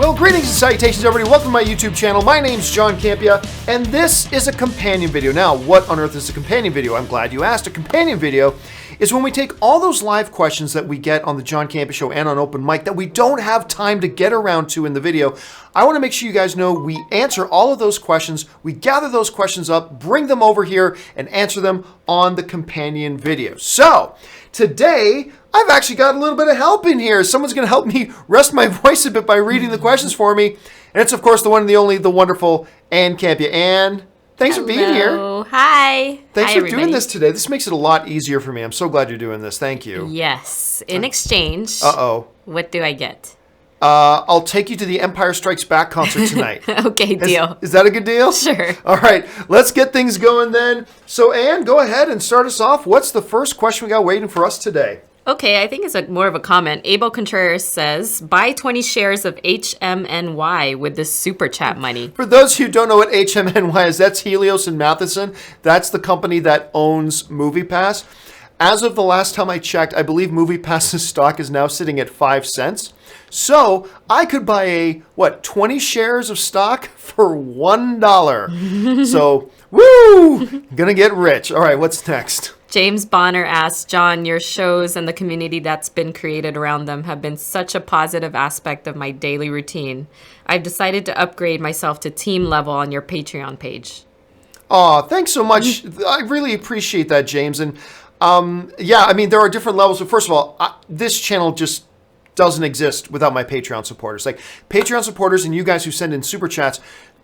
Well, greetings and salutations, everybody. Welcome to my YouTube channel. My name's John Campia, and this is a companion video. Now, what on earth is a companion video? I'm glad you asked. A companion video is when we take all those live questions that we get on the John Campia Show and on Open Mic that we don't have time to get around to in the video. I want to make sure you guys know we answer all of those questions. We gather those questions up, bring them over here, and answer them on the companion video. So, today, I've actually got a little bit of help in here. Someone's going to help me rest my voice a bit by reading the questions for me. And it's, of course, the one and the only, the wonderful Ann Campia. Ann, thanks for being here. Hi. Thanks Hi, for doing this today. This makes it a lot easier for me. I'm so glad you're doing this. Thank you. Yes. In exchange, what do I get? I'll take you to the Empire Strikes Back concert tonight. Okay, deal. Is that a good deal? Sure. All right, let's get things going then. So, Ann, go ahead and start us off. What's the first question we got waiting for us today? Okay, I think it's more of a comment. Abel Contreras says, buy 20 shares of HMNY with this super chat money. For those who don't know what HMNY is, that's Helios and Matheson. That's the company that owns MoviePass. As of the last time I checked, I believe MoviePass's stock is now sitting at 5 cents. So I could buy 20 shares of stock for $1. So, woo! Gonna get rich. All right, what's next? James Bonner asks, John, your shows and the community that's been created around them have been such a positive aspect of my daily routine. I've decided to upgrade myself to team level on your Patreon page. Aw, thanks so much. I really appreciate that, James. And yeah, I mean, there are different levels. But first of all, this channel just doesn't exist without my Patreon supporters. Like, Patreon supporters and you guys who send in super chats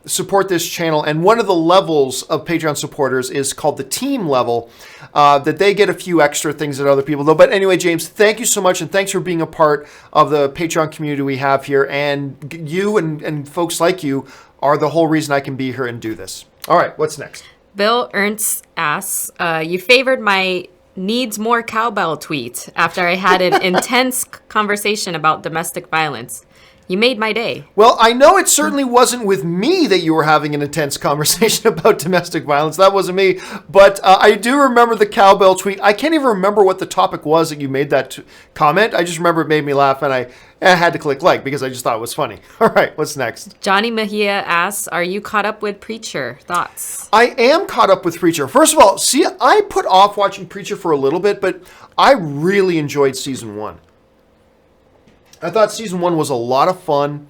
support this channel, and one of the levels of Patreon supporters is called the team level, that they get a few extra things that other people do. But anyway, James, thank you so much, and thanks for being a part of the Patreon community we have here, and you and folks like you are the whole reason I can be here and do this. All right, what's next? Bill Ernst asks, you favored my needs more cowbell tweet after I had an intense conversation about domestic violence. You made my day. Well, I know it certainly wasn't with me that you were having an intense conversation about domestic violence. That wasn't me. But I do remember the cowbell tweet. I can't even remember what the topic was that you made that comment. I just remember it made me laugh, and I had to click like because I just thought it was funny. All right, what's next? Johnny Mejia asks, are you caught up with Preacher? Thoughts? I am caught up with Preacher. First of all, see, I put off watching Preacher for a little bit, but I really enjoyed season 1. I thought season 1 was a lot of fun.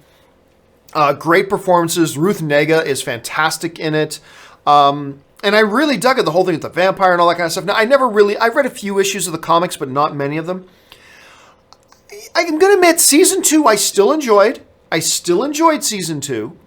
Great performances. Ruth Negga is fantastic in it. And I really dug it, the whole thing with the vampire and all that kind of stuff. Now, I read a few issues of the comics, but not many of them. I'm going to admit, season 2 I still enjoyed. I still enjoyed season 2.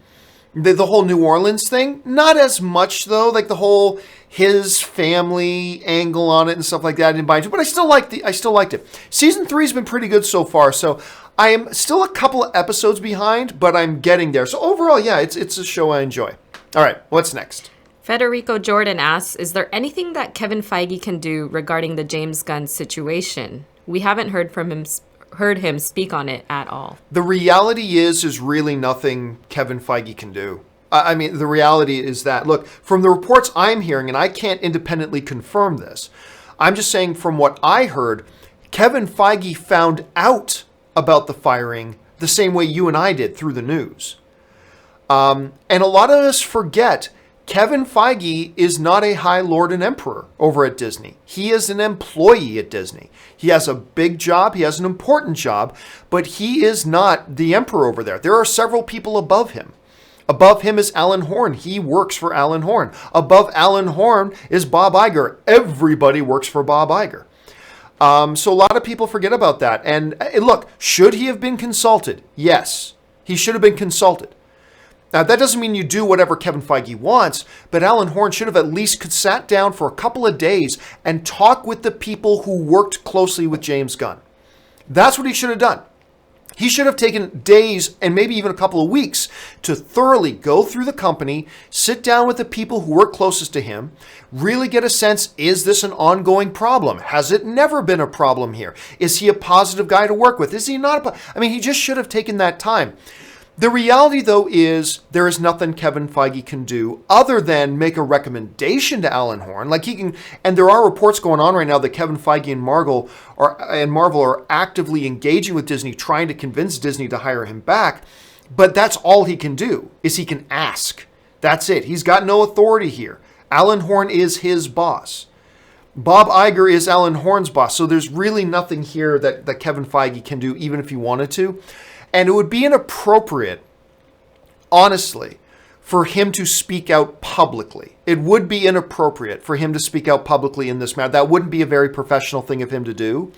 The whole New Orleans thing, not as much though, like the whole his family angle on it and stuff like that I didn't buy into, but I still liked it. Season 3's been pretty good so far, so I am still a couple of episodes behind, but I'm getting there. So overall, yeah, it's a show I enjoy. All right, what's next? Federico Jordan asks, is there anything that Kevin Feige can do regarding the James Gunn situation? We haven't heard him speak on it at all. The reality is really nothing Kevin Feige can do. I mean, the reality is that, look, from the reports I'm hearing, and I can't independently confirm this, I'm just saying from what I heard, Kevin Feige found out about the firing the same way you and I did, through the news. And a lot of us forget Kevin Feige is not a high lord and emperor over at Disney. He is an employee at Disney. He has a big job. He has an important job, but he is not the emperor over there. There are several people above him. Above him is Alan Horn. He works for Alan Horn. Above Alan Horn is Bob Iger. Everybody works for Bob Iger. So a lot of people forget about that. And look, should he have been consulted? Yes, he should have been consulted. Now, that doesn't mean you do whatever Kevin Feige wants, but Alan Horn should have at least sat down for a couple of days and talked with the people who worked closely with James Gunn. That's what he should have done. He should have taken days and maybe even a couple of weeks to thoroughly go through the company, sit down with the people who work closest to him, really get a sense, is this an ongoing problem? Has it never been a problem here? Is he a positive guy to work with? Is he not? He just should have taken that time. The reality, though, is there is nothing Kevin Feige can do other than make a recommendation to Alan Horn. Like he can, and there are reports going on right now that Kevin Feige and Marvel are actively engaging with Disney, trying to convince Disney to hire him back. But that's all he can do, is he can ask. That's it. He's got no authority here. Alan Horn is his boss. Bob Iger is Alan Horn's boss. So there's really nothing here that Kevin Feige can do, even if he wanted to. And it would be inappropriate, honestly, for him to speak out publicly. It would be inappropriate for him to speak out publicly in this matter. That wouldn't be a very professional thing of him to do.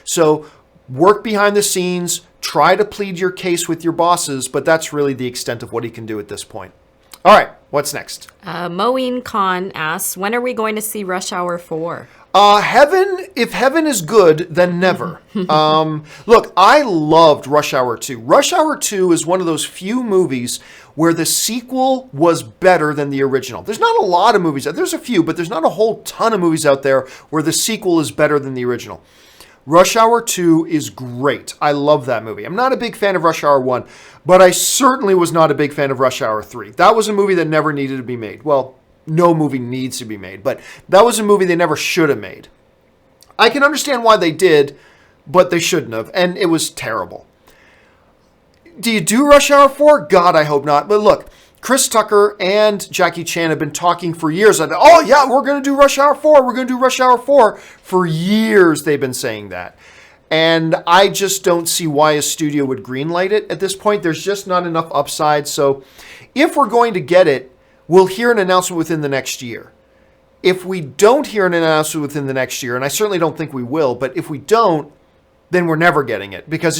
So work behind the scenes, try to plead your case with your bosses, but that's really the extent of what he can do at this point. All right, what's next? Moeen Khan asks, when are we going to see Rush Hour 4? Heaven, if heaven is good, then never. Look, I loved Rush Hour 2. Rush Hour 2 is one of those few movies where the sequel was better than the original. There's not a lot of movies. There's a few, but there's not a whole ton of movies out there where the sequel is better than the original. Rush Hour 2 is great. I love that movie. I'm not a big fan of Rush Hour 1, but I certainly was not a big fan of Rush Hour 3. That was a movie that never needed to be made. Well, no movie needs to be made, but that was a movie they never should have made. I can understand why they did, but they shouldn't have, and it was terrible. Do you do Rush Hour 4? God, I hope not. But look, Chris Tucker and Jackie Chan have been talking for years. Oh, yeah, we're going to do Rush Hour 4. We're going to do Rush Hour 4. For years, they've been saying that. And I just don't see why a studio would greenlight it at this point. There's just not enough upside. So if we're going to get it, we'll hear an announcement within the next year. If we don't hear an announcement within the next year, and I certainly don't think we will, but if we don't, then we're never getting it because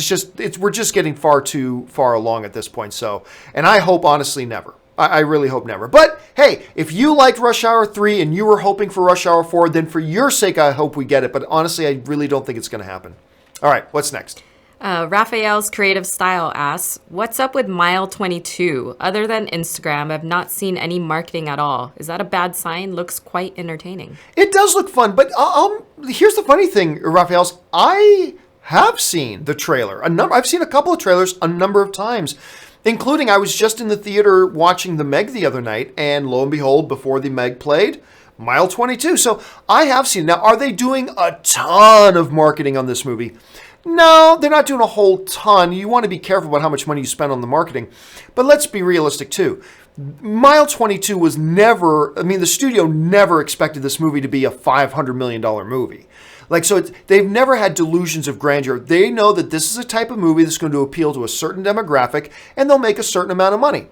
we're just getting far too far along at this point. So, and I hope honestly never. I really hope never. But hey, if you liked Rush Hour 3 and you were hoping for Rush Hour 4, then for your sake, I hope we get it. But honestly, I really don't think it's going to happen. All right, what's next? Raphael's Creative Style asks, what's up with Mile 22? Other than Instagram, I've not seen any marketing at all. Is that a bad sign? Looks quite entertaining. It does look fun, but here's the funny thing, Raphael's. I have seen the trailer. I've seen a couple of trailers a number of times, including I was just in the theater watching The Meg the other night, and lo and behold, before The Meg played, Mile 22. So I have seen it. Now, are they doing a ton of marketing on this movie? No, they're not doing a whole ton. You want to be careful about how much money you spend on the marketing. But let's be realistic, too. Mile 22 was never, the studio never expected this movie to be a $500 million movie. They've never had delusions of grandeur. They know that this is a type of movie that's going to appeal to a certain demographic, and they'll make a certain amount of money.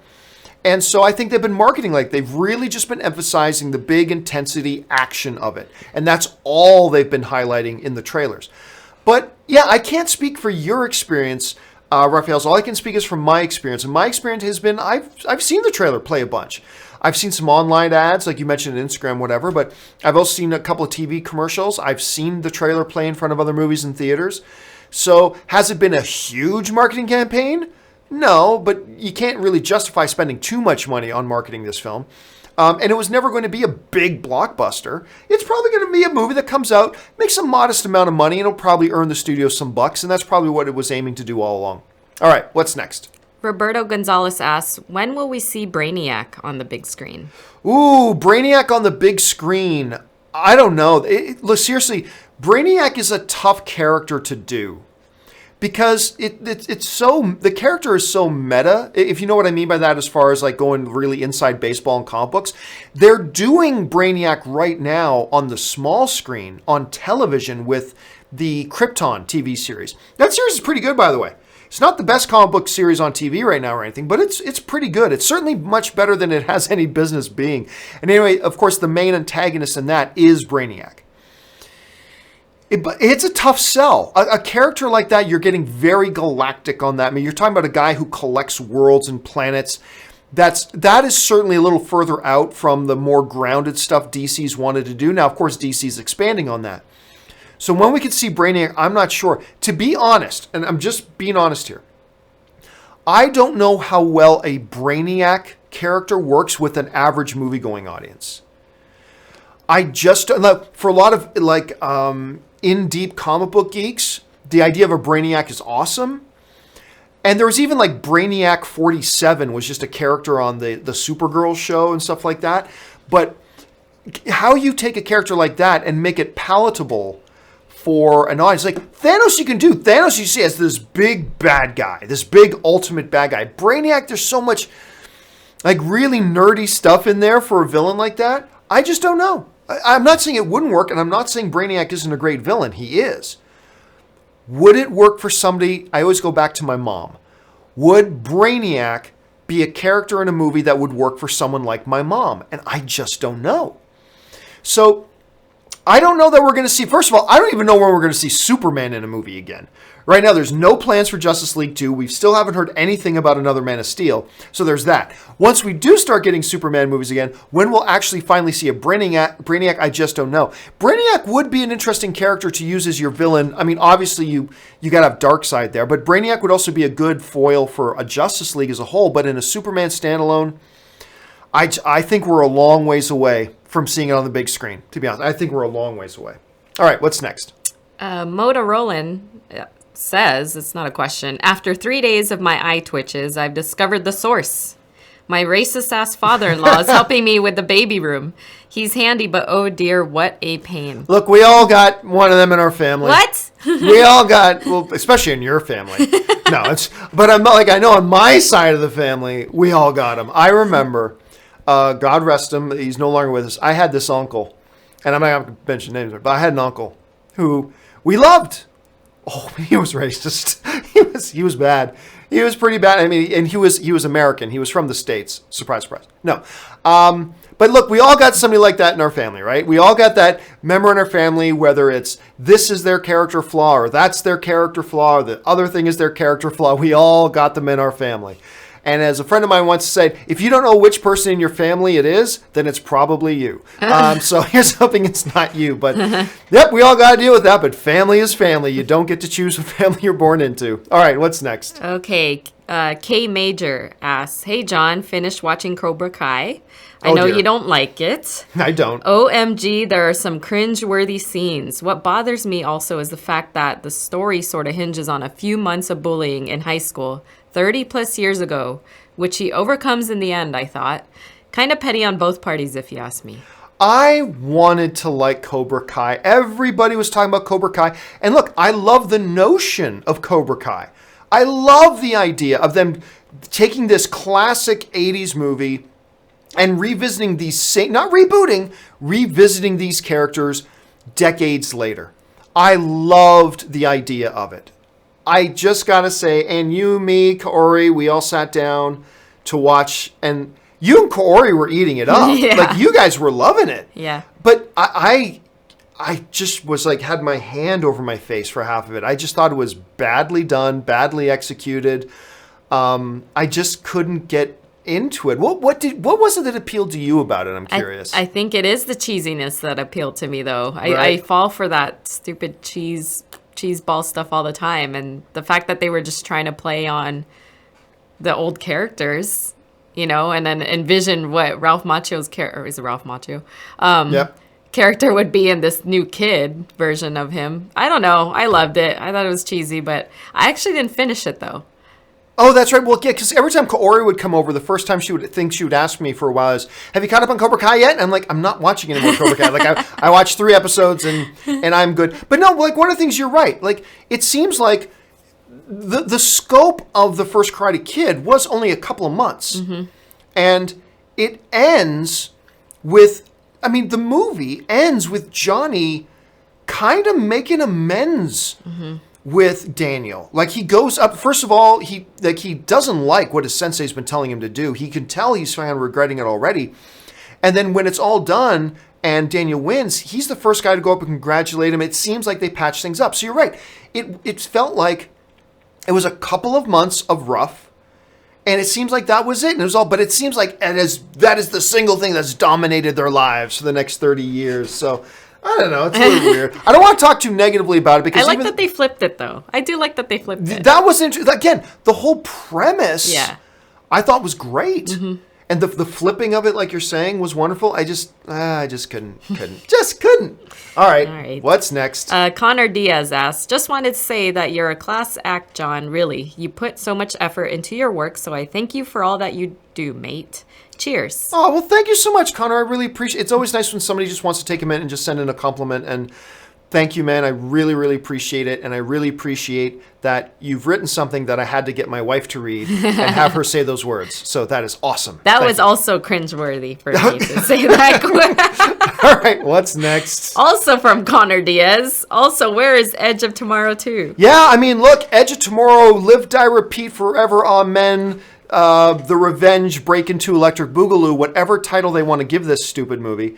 And so I think they've been marketing like they've really just been emphasizing the big intensity action of it. And that's all they've been highlighting in the trailers. But yeah, I can't speak for your experience, Raphael. So all I can speak is from my experience. And my experience has been I've seen the trailer play a bunch. I've seen some online ads, like you mentioned, Instagram, whatever, but I've also seen a couple of TV commercials. I've seen the trailer play in front of other movies in theaters. So has it been a huge marketing campaign? No, but you can't really justify spending too much money on marketing this film. And it was never going to be a big blockbuster. It's probably going to be a movie that comes out, makes a modest amount of money, and it'll probably earn the studio some bucks, and that's probably what it was aiming to do all along. All right, what's next? Roberto Gonzalez asks, when will we see Brainiac on the big screen? Ooh, Brainiac on the big screen. I don't know. Look, seriously, Brainiac is a tough character to do. Because the character is so meta, if you know what I mean by that, as far as like going really inside baseball and comic books. They're doing Brainiac right now on the small screen on television with the Krypton TV series. That series is pretty good, by the way. It's not the best comic book series on TV right now or anything, but it's pretty good. It's certainly much better than it has any business being. And anyway, of course, the main antagonist in that is Brainiac. It's a tough sell. A character like that, you're getting very galactic on that. You're talking about a guy who collects worlds and planets. That is certainly a little further out from the more grounded stuff DC's wanted to do. Now, of course, DC's expanding on that. So when we could see Brainiac, I'm not sure. To be honest, and I'm just being honest here, I don't know how well a Brainiac character works with an average movie-going audience. For a lot of in-deep comic book geeks, the idea of a Brainiac is awesome. And there was even like Brainiac 47 was just a character on the Supergirl show and stuff like that. But how you take a character like that and make it palatable for an audience. Like, Thanos you can do. Thanos you see as this big bad guy, this big ultimate bad guy. Brainiac, there's so much, like, really nerdy stuff in there for a villain like that. I just don't know. I'm not saying it wouldn't work, and I'm not saying Brainiac isn't a great villain. He is. Would it work for somebody? I always go back to my mom. Would Brainiac be a character in a movie that would work for someone like my mom? And I just don't know. So I don't know that we're going to see, first of all, I don't even know when we're going to see Superman in a movie again. Right now, there's no plans for Justice League 2. We still haven't heard anything about another Man of Steel. So there's that. Once we do start getting Superman movies again, when we'll actually finally see a Brainiac, I just don't know. Brainiac would be an interesting character to use as your villain. I mean, obviously, you got to have Darkseid there. But Brainiac would also be a good foil for a Justice League as a whole. But in a Superman standalone, I think we're a long ways away from seeing it on the big screen, to be honest. I think we're a long ways away. All right, what's next? Motorola says, it's not a question, after 3 days of my eye twitches, I've discovered the source. My racist-ass father-in-law is helping me with the baby room. He's handy, but oh dear, what a pain. Look, we all got one of them in our family. What? We all got, well, especially in your family. No, but I'm like, I know on my side of the family, we all got them. I remember, God rest him, he's no longer with us. I had this uncle, and I'm not going to mention names, but I had an uncle who we loved. Oh, he was racist. He was bad. He was pretty bad. I mean, and he was American. He was from the States. Surprise, surprise. No. But look, we all got somebody like that in our family, right? We all got that member in our family, whether it's this is their character flaw or that's their character flaw or the other thing is their character flaw. We all got them in our family. And as a friend of mine once said, if you don't know which person in your family it is, then it's probably you. So here's hoping it's not you. But yep, we all got to deal with that. But family is family. You don't get to choose what family you're born into. All right, what's next? Okay. K Major asks, hey, John, finished watching Cobra Kai. I know you don't like it. I don't. OMG, there are some cringe-worthy scenes. What bothers me also is the fact that the story sort of hinges on a few months of bullying in high school, 30 plus years ago, which he overcomes in the end, I thought. Kind of petty on both parties, if you ask me. I wanted to like Cobra Kai. Everybody was talking about Cobra Kai. And look, I love the notion of Cobra Kai. I love the idea of them taking this classic 80s movie and revisiting these, not rebooting, revisiting these characters decades later. I loved the idea of it. I just got to say, and you, me, Kaori, we all sat down to watch, and you and Kaori were eating it up. Yeah. Like, you guys were loving it. Yeah. But I just was like, had my hand over my face for half of it. I just thought it was badly done, badly executed. I just couldn't get into it. What was it that appealed to you about it? I'm curious. I think it is the cheesiness that appealed to me, though. Right. I fall for that stupid cheese ball stuff all the time, and the fact that they were just trying to play on the old characters, and then envision what Ralph Macchio's character is. Ralph Macchio. Yep. Character would be in this new kid version of him. I don't know. I loved it. I thought it was cheesy, but I actually didn't finish it though. Oh, that's right. Well, yeah, because every time Kaori would come over, the first time she would ask me for a while is, have you caught up on Cobra Kai yet? And I'm like, I'm not watching any more Cobra Kai. Like, I watched 3 episodes and I'm good. But no, like, one of the things, you're right. Like, it seems like the scope of the first Karate Kid was only a couple of months. Mm-hmm. And it ends with, the movie ends with Johnny kind of making amends with Daniel. Like, he goes up, first of all, he doesn't like what his sensei's been telling him to do. He can tell he's kind of regretting it already. And then when it's all done and Daniel wins, he's the first guy to go up and congratulate him. It seems like they patched things up. So you're right. It felt like it was a couple of months of rough. And it seems like that was it. And it was all, but it seems like that is the single thing that's dominated their lives for the next 30 years. So I don't know. It's a little weird. I don't want to talk too negatively about it because I like that they flipped it, though. I do like that they flipped it. That was interesting. Again, the whole premise, I thought was great. Mm-hmm. And the flipping of it, like you're saying, was wonderful. I just couldn't. Just couldn't. All right. What's next? Connor Diaz asks, just wanted to say that you're a class act, John. Really. You put so much effort into your work, so I thank you for all that you do, mate. Cheers. Oh, well, thank you so much, Connor. I really appreciate it. It's always nice when somebody just wants to take a minute and just send in a compliment. And Thank you, man. I really, really appreciate it. And I really appreciate that you've written something that I had to get my wife to read and have her say those words. So that is awesome. That was also cringeworthy for me to say that. All right, what's next? Also from Connor Diaz. Also, where is Edge of Tomorrow 2? Yeah, I mean, look, Edge of Tomorrow, Live, Die, Repeat, Forever, Amen, The Revenge, Break Into Electric Boogaloo, whatever title they want to give this stupid movie.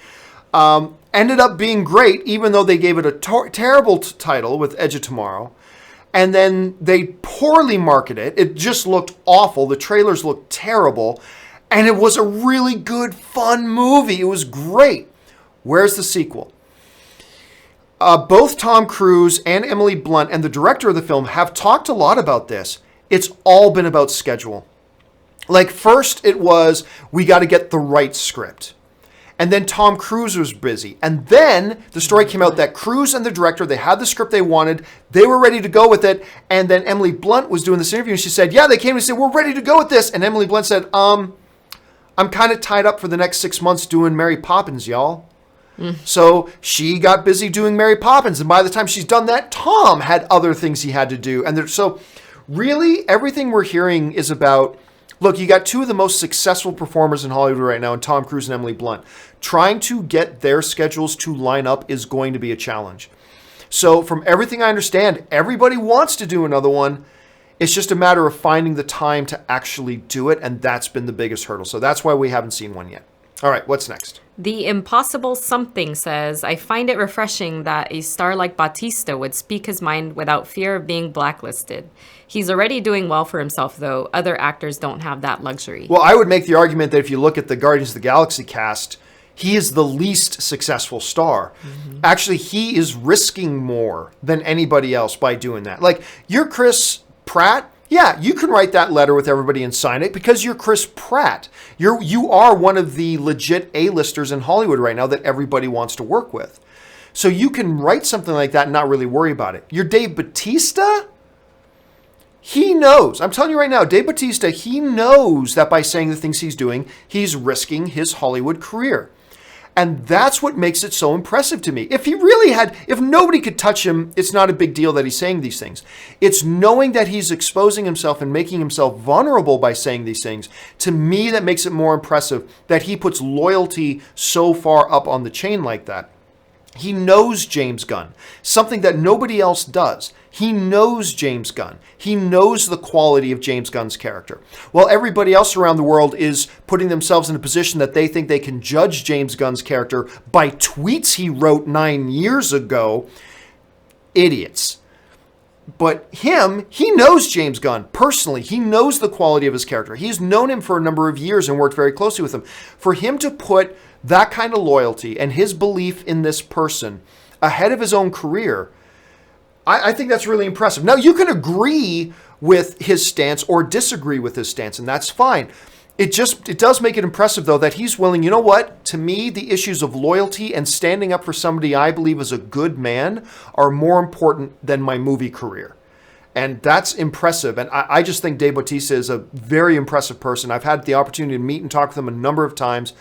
Ended up being great, even though they gave it a terrible title with Edge of Tomorrow. And then they poorly marketed it. It just looked awful. The trailers looked terrible. And it was a really good, fun movie. It was great. Where's the sequel? Both Tom Cruise and Emily Blunt and the director of the film have talked a lot about this. It's all been about schedule. Like, first it was, we got to get the right script. And then Tom Cruise was busy. And then the story came out that Cruise and the director, they had the script they wanted. They were ready to go with it. And then Emily Blunt was doing this interview and she said, yeah, they came and said, we're ready to go with this. And Emily Blunt said, I'm kind of tied up for the next 6 months doing Mary Poppins, y'all. So she got busy doing Mary Poppins. And by the time she's done that, Tom had other things he had to do. And so really everything we're hearing is about, look, you got two of the most successful performers in Hollywood right now, in Tom Cruise and Emily Blunt. Trying to get their schedules to line up is going to be a challenge. So from everything I understand, everybody wants to do another one. It's just a matter of finding the time to actually do it, and that's been the biggest hurdle. So that's why we haven't seen one yet. All right, what's next? The Impossible Something says, I find it refreshing that a star like Bautista would speak his mind without fear of being blacklisted. He's already doing well for himself, though. Other actors don't have that luxury. Well, I would make the argument that if you look at the Guardians of the Galaxy cast, he is the least successful star. Mm-hmm. Actually, he is risking more than anybody else by doing that. Like, you're Chris Pratt. Yeah, you can write that letter with everybody and sign it because you're Chris Pratt. You are one of the legit A-listers in Hollywood right now that everybody wants to work with. So you can write something like that and not really worry about it. You're Dave Bautista? He knows. I'm telling you right now, Dave Bautista, he knows that by saying the things he's doing, he's risking his Hollywood career. And that's what makes it so impressive to me. If nobody could touch him, it's not a big deal that he's saying these things. It's knowing that he's exposing himself and making himself vulnerable by saying these things. To me, that makes it more impressive that he puts loyalty so far up on the chain like that. He knows James Gunn, something that nobody else does. He knows James Gunn. He knows the quality of James Gunn's character. While everybody else around the world is putting themselves in a position that they think they can judge James Gunn's character by tweets he wrote 9 years ago, idiots. But he knows James Gunn personally. He knows the quality of his character. He's known him for a number of years and worked very closely with him. For him to put that kind of loyalty and his belief in this person ahead of his own career, I think that's really impressive. Now, you can agree with his stance or disagree with his stance, and that's fine. It does make it impressive, though, that he's willing, you know what? To me, the issues of loyalty and standing up for somebody I believe is a good man are more important than my movie career. And that's impressive. And I just think Dave Bautista is a very impressive person. I've had the opportunity to meet and talk with him a number of times.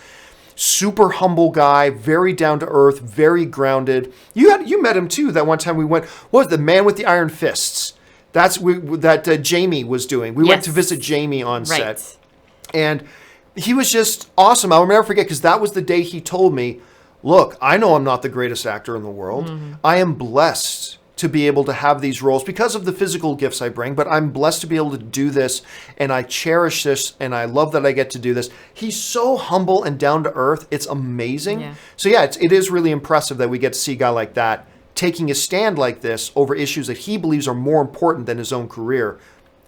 Super humble guy, very down to earth, very grounded. You met him too. That one time we went. What was the Man with the Iron Fists? That Jamie was doing. We went to visit Jamie on set, and he was just awesome. I'll never forget because that was the day he told me, "Look, I know I'm not the greatest actor in the world. Mm-hmm. I am blessed to be able to have these roles because of the physical gifts I bring, but I'm blessed to be able to do this, and I cherish this, and I love that I get to do this." He's so humble and down to earth. It's amazing. Yeah. So yeah, it is really impressive that we get to see a guy like that taking a stand like this over issues that he believes are more important than his own career,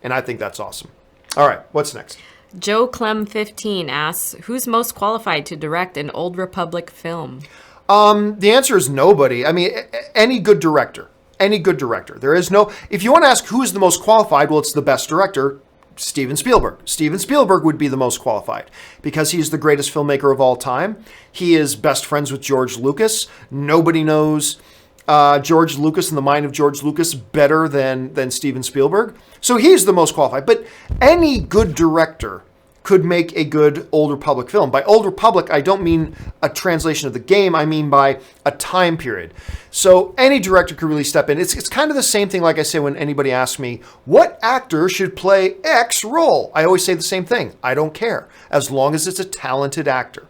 and I think that's awesome. All right, what's next? Joe Clem 15 asks, who's most qualified to direct an Old Republic film? The answer is nobody. I mean, any good director. Any good director. There is no... If you want to ask who is the most qualified, well, it's the best director, Steven Spielberg. Steven Spielberg would be the most qualified because he's the greatest filmmaker of all time. He is best friends with George Lucas. Nobody knows George Lucas and the mind of George Lucas better than Steven Spielberg. So he's the most qualified. But any good director could make a good Old Republic film. By Old Republic, I don't mean a translation of the game. I mean by a time period. So any director could really step in. It's kind of the same thing, like I say, when anybody asks me, what actor should play X role? I always say the same thing. I don't care, as long as it's a talented actor.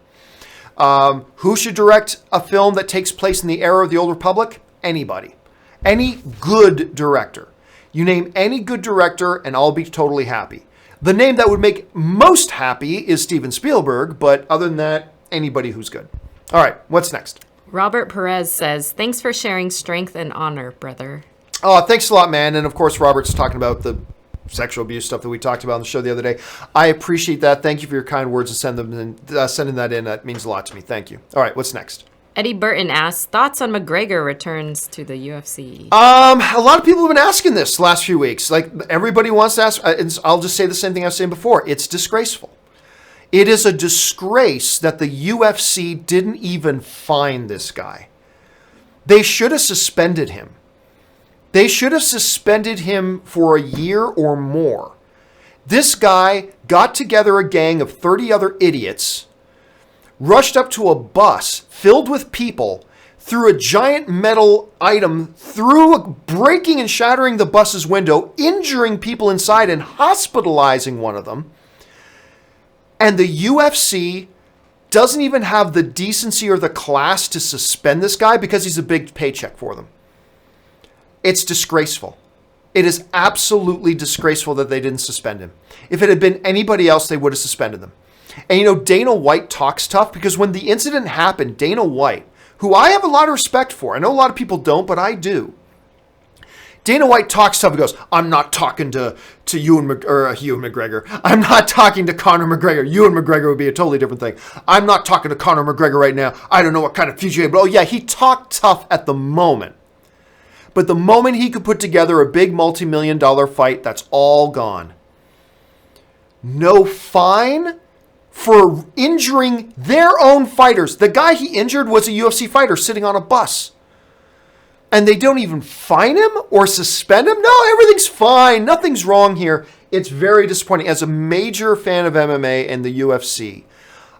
Who should direct a film that takes place in the era of the Old Republic? Anybody. Any good director. You name any good director and I'll be totally happy. The name that would make most happy is Steven Spielberg, but other than that, anybody who's good. All right, what's next? Robert Perez says, thanks for sharing strength and honor, brother. Oh, thanks a lot, man. And of course, Robert's talking about the sexual abuse stuff that we talked about on the show the other day. I appreciate that. Thank you for your kind words and sending that in. That means a lot to me. Thank you. All right, what's next? Eddie Burton asks, thoughts on McGregor returns to the UFC? A lot of people have been asking this the last few weeks. Like, everybody wants to ask. I'll just say the same thing I was saying before. It's disgraceful. It is a disgrace that the UFC didn't even find this guy. They should have suspended him. They should have suspended him for a year or more. This guy got together a gang of 30 other idiots, rushed up to a bus filled with people, threw a giant metal item breaking and shattering the bus's window, injuring people inside and hospitalizing one of them. And the UFC doesn't even have the decency or the class to suspend this guy because he's a big paycheck for them. It's disgraceful. It is absolutely disgraceful that they didn't suspend him. If it had been anybody else, they would have suspended them. And you know, Dana White talks tough because when the incident happened, Dana White, who I have a lot of respect for, I know a lot of people don't, but I do. Dana White talks tough and goes, I'm not talking to Ewan McGregor. I'm not talking to Conor McGregor. Ewan McGregor would be a totally different thing. I'm not talking to Conor McGregor right now. I don't know what kind of future. But oh yeah, he talked tough at the moment. But the moment he could put together a big multi-million-dollar fight, that's all gone. No fine for injuring their own fighters. The guy he injured was a UFC fighter sitting on a bus. And they don't even fine him or suspend him? No, everything's fine. Nothing's wrong here. It's very disappointing. As a major fan of MMA and the UFC,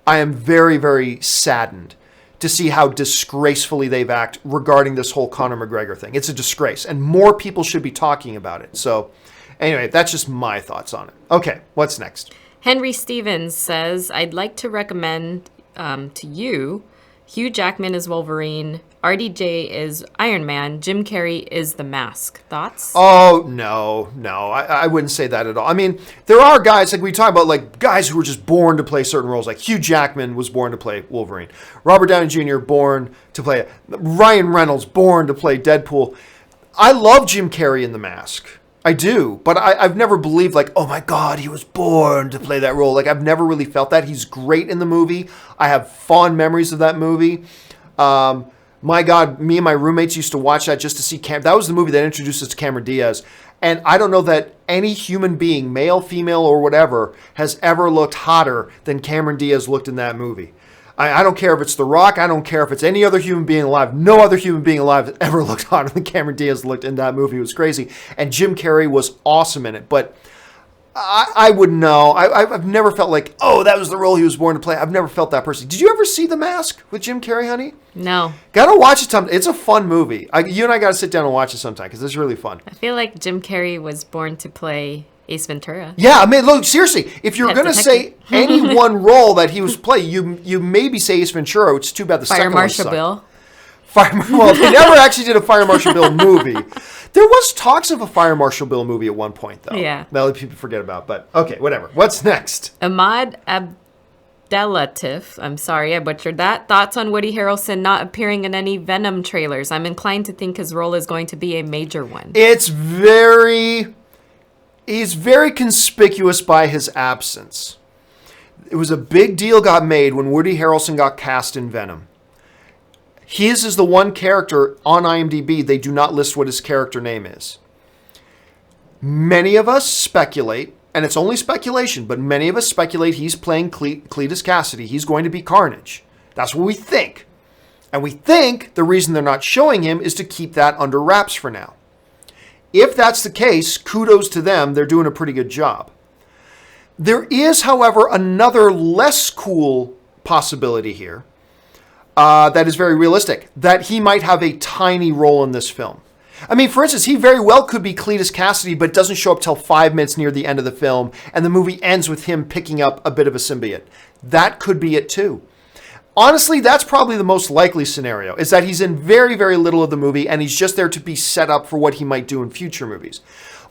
I am very, very saddened to see how disgracefully they've acted regarding this whole Conor McGregor thing. It's a disgrace, and more people should be talking about it. So anyway, that's just my thoughts on it. Okay, what's next? Henry Stevens says, I'd like to recommend to you Hugh Jackman is Wolverine, RDJ is Iron Man, Jim Carrey is The Mask. Thoughts? Oh, no. I wouldn't say that at all. I mean, there are guys, like we talk about, like guys who were just born to play certain roles. Like Hugh Jackman was born to play Wolverine. Robert Downey Jr. born to play it. Ryan Reynolds born to play Deadpool. I love Jim Carrey in The Mask. I do, but I've never believed like, oh my God, he was born to play that role. Like I've never really felt that. He's great in the movie. I have fond memories of that movie. My God, me and my roommates used to watch that just to see that was the movie that introduced us to Cameron Diaz. And I don't know that any human being, male, female, or whatever, has ever looked hotter than Cameron Diaz looked in that movie. I don't care if it's The Rock. I don't care if it's any other human being alive. No other human being alive has ever looked hotter than Cameron Diaz looked in that movie. It was crazy. And Jim Carrey was awesome in it. But I wouldn't know. I've never felt like, oh, that was the role he was born to play. I've never felt that person. Did you ever see The Mask with Jim Carrey, honey? No. Gotta watch it sometime. It's a fun movie. You and I gotta sit down and watch it sometime because it's really fun. I feel like Jim Carrey was born to play Ace Ventura. Yeah, I mean, look, seriously, if you're going to say any one role that he was playing, you maybe say Ace Ventura, which is too bad the second one sucked. Fire Marshal Bill? Well, they never actually did a Fire Marshal Bill movie. There was talks of a Fire Marshal Bill movie at one point, though. Yeah. That people forget about, but okay, whatever. What's next? Ahmad Abdelatif, I'm sorry I butchered that. Thoughts on Woody Harrelson not appearing in any Venom trailers? I'm inclined to think his role is going to be a major one. He's very conspicuous by his absence. It was a big deal got made when Woody Harrelson got cast in Venom. His is the one character on IMDb, they do not list what his character name is. Many of us speculate, and it's only speculation, but many of us speculate he's playing Cletus Cassidy. He's going to be Carnage. That's what we think. And we think the reason they're not showing him is to keep that under wraps for now. If that's the case, kudos to them. They're doing a pretty good job. There is, however, another less cool possibility here that is very realistic, that he might have a tiny role in this film. I mean, for instance, he very well could be Cletus Cassidy, but doesn't show up till 5 minutes near the end of the film, and the movie ends with him picking up a bit of a symbiote. That could be it too. Honestly, that's probably the most likely scenario, is that he's in very, very little of the movie, and he's just there to be set up for what he might do in future movies.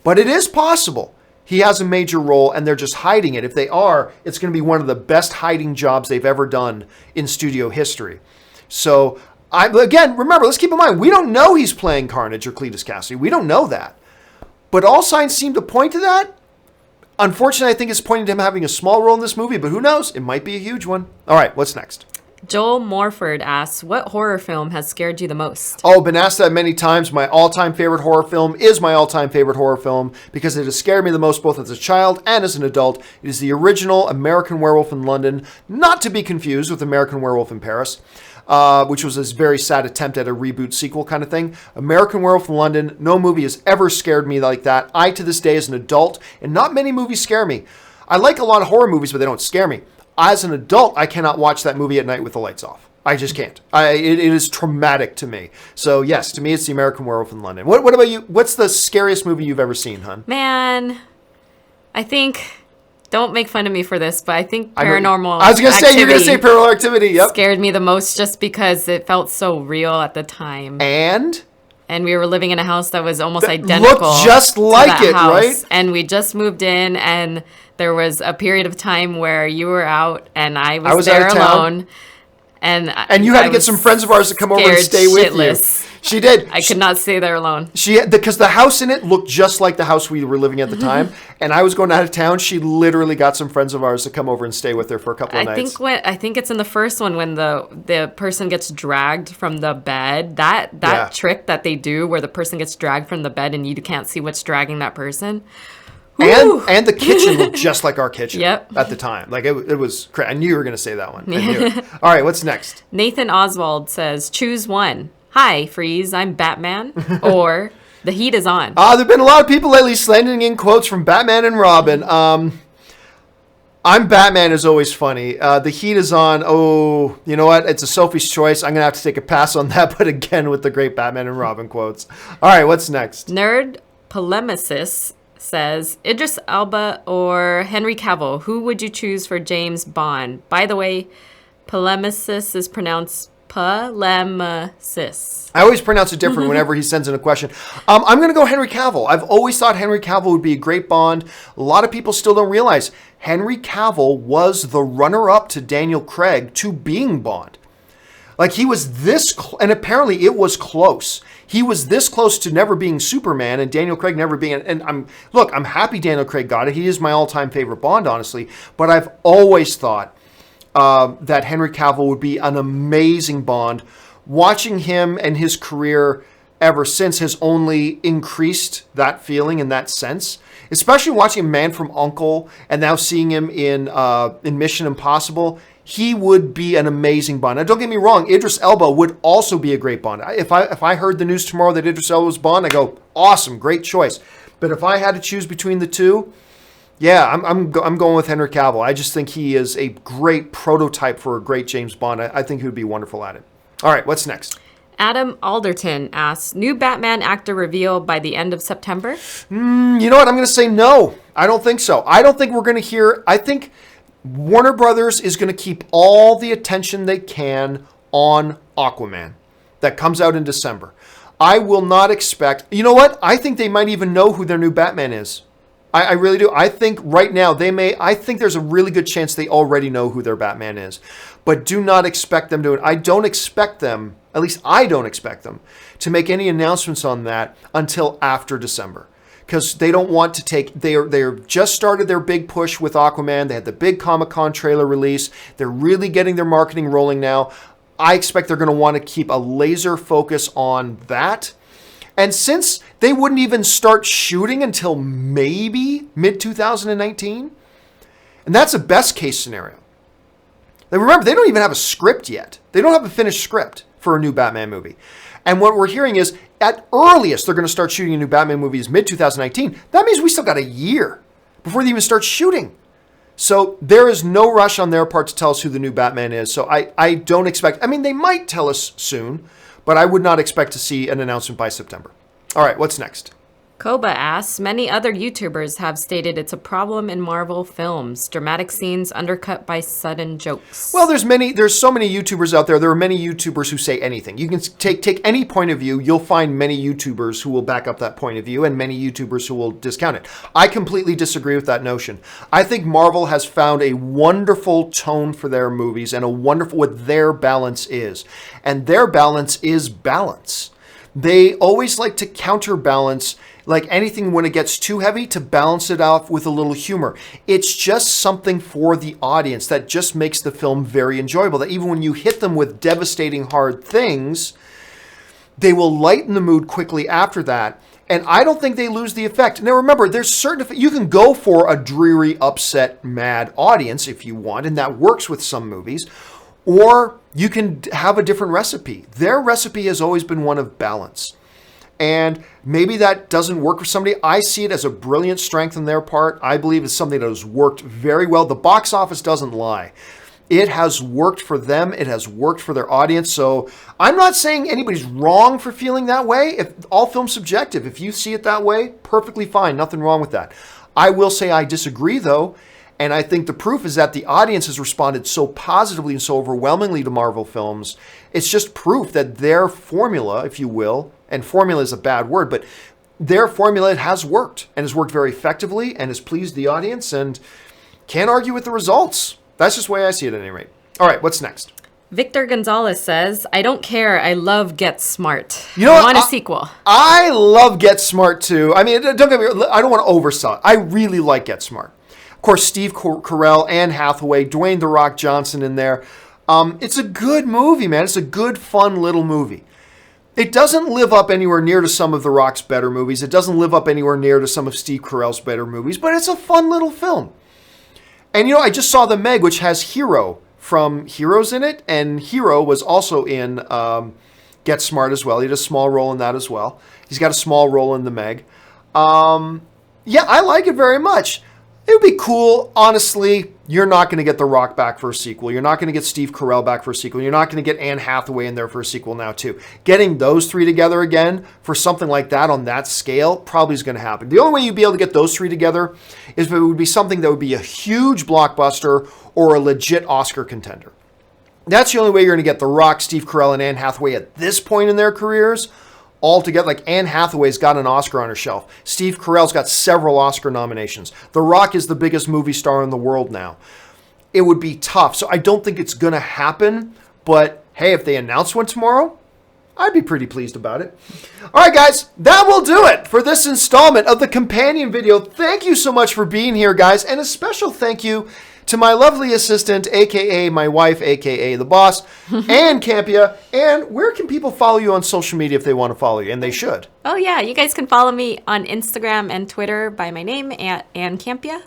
But it is possible he has a major role, and they're just hiding it. If they are, it's going to be one of the best hiding jobs they've ever done in studio history. So, again, remember, let's keep in mind, we don't know he's playing Carnage or Cletus Cassidy. We don't know that. But all signs seem to point to that. Unfortunately, I think it's pointing to him having a small role in this movie, but who knows? It might be a huge one. All right, what's next? Joel Morford asks, what horror film has scared you the most? Oh, been asked that many times. My all-time favorite horror film is my all-time favorite horror film because it has scared me the most both as a child and as an adult. It is the original American Werewolf in London, not to be confused with American Werewolf in Paris, which was a very sad attempt at a reboot sequel kind of thing. American Werewolf in London, no movie has ever scared me like that. I, to this day, as an adult, and not many movies scare me. I like a lot of horror movies, but they don't scare me. As an adult, I cannot watch that movie at night with the lights off. I just can't. It is traumatic to me. So yes, to me, it's the American Werewolf in London. What about you? What's the scariest movie you've ever seen, hon? Man, I think, don't make fun of me for this, but I think Paranormal I was going to say, you're going to say Paranormal Activity. Yep. Scared me the most just because it felt so real at the time. And we were living in a house that was almost identical. Looked just like it, house. Right? And we just moved in, and there was a period of time where you were out and I was there alone. And you had to get some friends of ours to come over and stay with you. She did. I could not stay there alone. Because the house in it looked just like the house we were living at the time. And I was going out of town. She literally got some friends of ours to come over and stay with her for a couple of nights. I think it's in the first one when the person gets dragged from the bed. That trick that they do where the person gets dragged from the bed and you can't see what's dragging that person. And the kitchen looked just like our kitchen at the time. Like it was crazy. I knew you were going to say that one. I knew it. All right, what's next? Nathan Oswald says, choose one. Hi, Freeze, I'm Batman. Or The Heat is On. There have been a lot of people lately sending in quotes from Batman and Robin. I'm Batman is always funny. The Heat is On. Oh, you know what? It's a Sophie's choice. I'm going to have to take a pass on that, but again with the great Batman and Robin quotes. All right, what's next? Nerd Polemicist says, Idris Elba or Henry Cavill, who would you choose for James Bond? By the way, Polemicist is pronounced Polemicist. I always pronounce it different whenever he sends in a question. I'm going to go Henry Cavill. I've always thought Henry Cavill would be a great Bond. A lot of people still don't realize Henry Cavill was the runner-up to Daniel Craig to being Bond. Like he was this, and apparently it was close. He was this close to never being Superman and Daniel Craig never being, and I'm happy Daniel Craig got it. He is my all-time favorite Bond, honestly. But I've always thought that Henry Cavill would be an amazing Bond. Watching him and his career ever since has only increased that feeling and that sense. Especially watching Man from U.N.C.L.E. and now seeing him in Mission Impossible. He would be an amazing Bond. Now, don't get me wrong, Idris Elba would also be a great Bond. If I heard the news tomorrow that Idris Elba was Bond, I go, awesome, great choice. But if I had to choose between the two, yeah, I'm going with Henry Cavill. I just think he is a great prototype for a great James Bond. I think he would be wonderful at it. All right, what's next? Adam Alderton asks, new Batman actor revealed by the end of September? You know what? I'm going to say no. I don't think so. I don't think we're going to hear... I think Warner Brothers is going to keep all the attention they can on Aquaman that comes out in December. I will not expect... You know what? I think they might even know who their new Batman is. I really do. I think right now I think there's a really good chance they already know who their Batman is. But do not expect them to... I don't expect them, at least I don't expect them, to make any announcements on that until after December. Because they don't want to take... They're just started their big push with Aquaman. They had the big Comic-Con trailer release. They're really getting their marketing rolling now. I expect they're going to want to keep a laser focus on that. And since they wouldn't even start shooting until maybe mid-2019, and that's a best case scenario. Now remember, they don't even have a script yet. They don't have a finished script for a new Batman movie. And what we're hearing is, at earliest, they're going to start shooting a new Batman movie is mid-2019. That means we still got a year before they even start shooting. So there is no rush on their part to tell us who the new Batman is. So I don't expect, I mean, they might tell us soon, but I would not expect to see an announcement by September. All right, what's next? Koba asks, many other YouTubers have stated it's a problem in Marvel films. Dramatic scenes undercut by sudden jokes. Well, there's so many YouTubers out there. There are many YouTubers who say anything. You can take any point of view. You'll find many YouTubers who will back up that point of view and many YouTubers who will discount it. I completely disagree with that notion. I think Marvel has found a wonderful tone for their movies and a wonderful what their balance is. And their balance is balance. They always like to counterbalance like anything when it gets too heavy to balance it out with a little humor. It's just something for the audience that just makes the film very enjoyable. That even when you hit them with devastating hard things, they will lighten the mood quickly after that. And I don't think they lose the effect. Now remember, there's certain, you can go for a dreary, upset, mad audience if you want, and that works with some movies. Or you can have a different recipe. Their recipe has always been one of balance. And maybe that doesn't work for somebody. I see it as a brilliant strength on their part. I believe it's something that has worked very well. The box office doesn't lie. It has worked for them. It has worked for their audience. So I'm not saying anybody's wrong for feeling that way. If all film's subjective. If you see it that way, perfectly fine. Nothing wrong with that. I will say I disagree, though. And I think the proof is that the audience has responded so positively and so overwhelmingly to Marvel films. It's just proof that their formula, if you will, and formula is a bad word, but their formula has worked and has worked very effectively and has pleased the audience and can't argue with the results. That's just the way I see it at any rate. All right, what's next? Victor Gonzalez says, I don't care. I love Get Smart. You know I what? want a sequel. I love Get Smart too. I mean, don't get me wrong, I don't want to oversell it. I really like Get Smart. Of course, Steve Carell, Anne Hathaway, Dwayne "The Rock" Johnson in there. It's a good movie, man. It's a good, fun little movie. It doesn't live up anywhere near to some of The Rock's better movies. It doesn't live up anywhere near to some of Steve Carell's better movies, but it's a fun little film. And you know, I just saw The Meg, which has Hero from Heroes in it, and Hero was also in Get Smart as well. He had a small role in that as well. He's got a small role in The Meg. Yeah, I like it very much. It would be cool. Honestly, you're not going to get The Rock back for a sequel. You're not going to get Steve Carell back for a sequel. You're not going to get Anne Hathaway in there for a sequel now, too. Getting those three together again for something like that on that scale probably is going to happen. The only way you'd be able to get those three together is if it would be something that would be a huge blockbuster or a legit Oscar contender. That's the only way you're going to get The Rock, Steve Carell, and Anne Hathaway at this point in their careers all together. Like Anne Hathaway's got an Oscar on her shelf. Steve Carell's got several Oscar nominations. The Rock is the biggest movie star in the world now. It would be tough. So I don't think it's going to happen. But hey, if they announce one tomorrow, I'd be pretty pleased about it. All right, guys, that will do it for this installment of the companion video. Thank you so much for being here, guys. And a special thank you to my lovely assistant, a.k.a. my wife, a.k.a. the boss, Ann Campia. And where can people follow you on social media if they want to follow you? And they should. Oh, yeah. You guys can follow me on Instagram and Twitter by my name, at Ann Campia.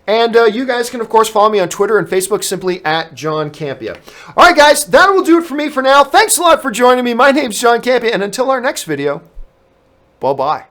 And you guys can, of course, follow me on Twitter and Facebook simply at John Campia. All right, guys, that will do it for me for now. Thanks a lot for joining me. My name's John Campia. And until our next video, bye-bye.